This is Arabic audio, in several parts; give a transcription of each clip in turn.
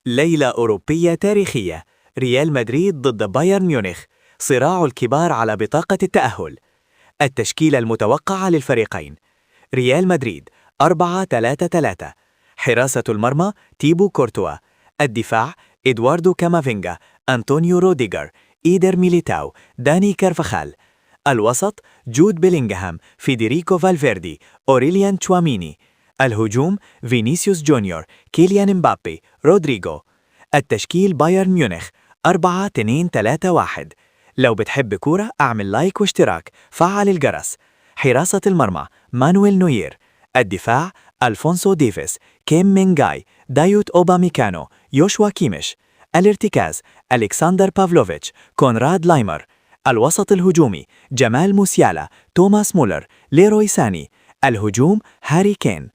ليلة أوروبية تاريخية. ريال مدريد ضد بايرن ميونخ، صراع الكبار على بطاقة التأهل. التشكيلة المتوقعة للفريقين: ريال مدريد 4-3-3. حراسة المرمى تيبو كورتوا. الدفاع إدواردو كامافينجا، أنطونيو روديجر، إيدر ميليتاو، داني كارفخال. الوسط جود بيلينغهام، فيدريكو فالفيردي، أوريليان تشواميني. الهجوم فينيسيوس جونيور، كيليان امبابي، رودريجو. التشكيل بايرن ميونخ 4-2-3-1. لو بتحب كورة اعمل لايك واشتراك، فعل الجرس. حراسة المرمى مانويل نوير. الدفاع ألفونسو ديفيس، كيم مينغاي، دايوت أوباميكانو، يوشوا كيميش. الارتكاز ألكسندر بافلوفيتش، كونراد لايمر. الوسط الهجومي جمال موسيالا، توماس مولر، ليروي ساني. الهجوم هاري كين.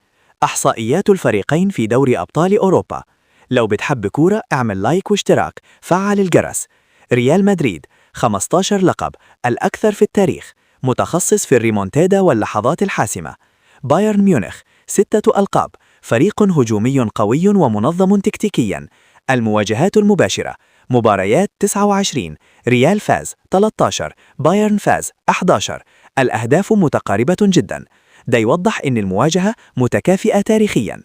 إحصائيات الفريقين في دوري أبطال أوروبا. لو بتحب كورة اعمل لايك واشتراك، فعل الجرس. ريال مدريد 15 لقب، الأكثر في التاريخ، متخصص في الريمونتادا واللحظات الحاسمة. بايرن ميونخ 6 ألقاب، فريق هجومي قوي ومنظم تكتيكيا. المواجهات المباشرة: مباريات 29، ريال فاز 13، بايرن فاز 11. الأهداف متقاربة جدا، ده يوضح أن المواجهة متكافئة تاريخيا.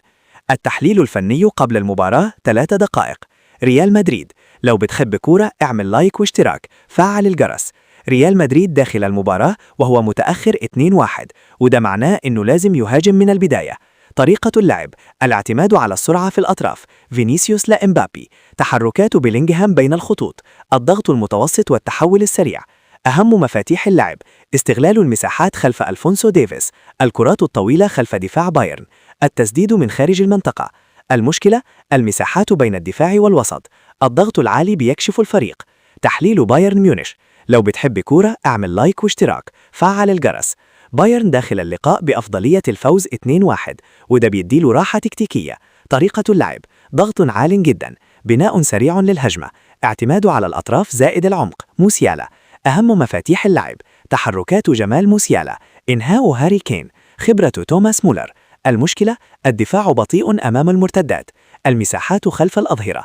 التحليل الفني قبل المباراة 3 دقائق. ريال مدريد: لو بتحب كورة اعمل لايك واشتراك، فعل الجرس. ريال مدريد داخل المباراة وهو متأخر 2-1، وده معناه انه لازم يهاجم من البداية. طريقة اللعب: الاعتماد على السرعة في الأطراف، فينيسيوس لا إمبابي. تحركات بيلينغهام بين الخطوط، الضغط المتوسط والتحول السريع. أهم مفاتيح اللعب: استغلال المساحات خلف ألفونسو ديفيس، الكرات الطويلة خلف دفاع بايرن، التسديد من خارج المنطقة. المشكلة: المساحات بين الدفاع والوسط، الضغط العالي بيكشف الفريق. تحليل بايرن ميونخ: لو بتحب كورة اعمل لايك واشتراك، فعل الجرس. بايرن داخل اللقاء بأفضلية الفوز 2-1، وده بيديله راحة تكتيكية. طريقة اللعب: ضغط عال جدا، بناء سريع للهجمة، اعتماد على الأطراف زائد العمق، موسيالا. أهم مفاتيح اللعب: تحركات جمال موسيالا، إنهاء هاري كين، خبرة توماس مولر. المشكلة: الدفاع بطيء أمام المرتدات، المساحات خلف الأظهرة.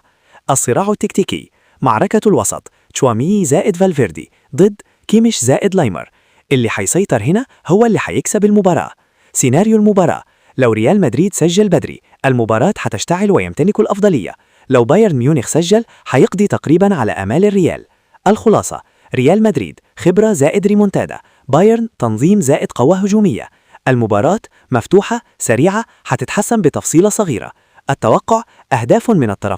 الصراع التكتيكي: معركة الوسط، تشوامي زائد فالفيردي ضد كيميش زائد لايمر. اللي حيسيطر هنا هو اللي حيكسب المباراة. سيناريو المباراة: لو ريال مدريد سجل بدري المباراة حتشتعل ويمتلك الأفضلية. لو بايرن ميونخ سجل حيقضي تقريبا على آمال الريال. الخلاصة: ريال مدريد خبرة زائد ريمونتادا، بايرن تنظيم زائد قوة هجومية. المباراة مفتوحة سريعة، حتتحسم بتفصيلة صغيرة. التوقع: أهداف من الطرفين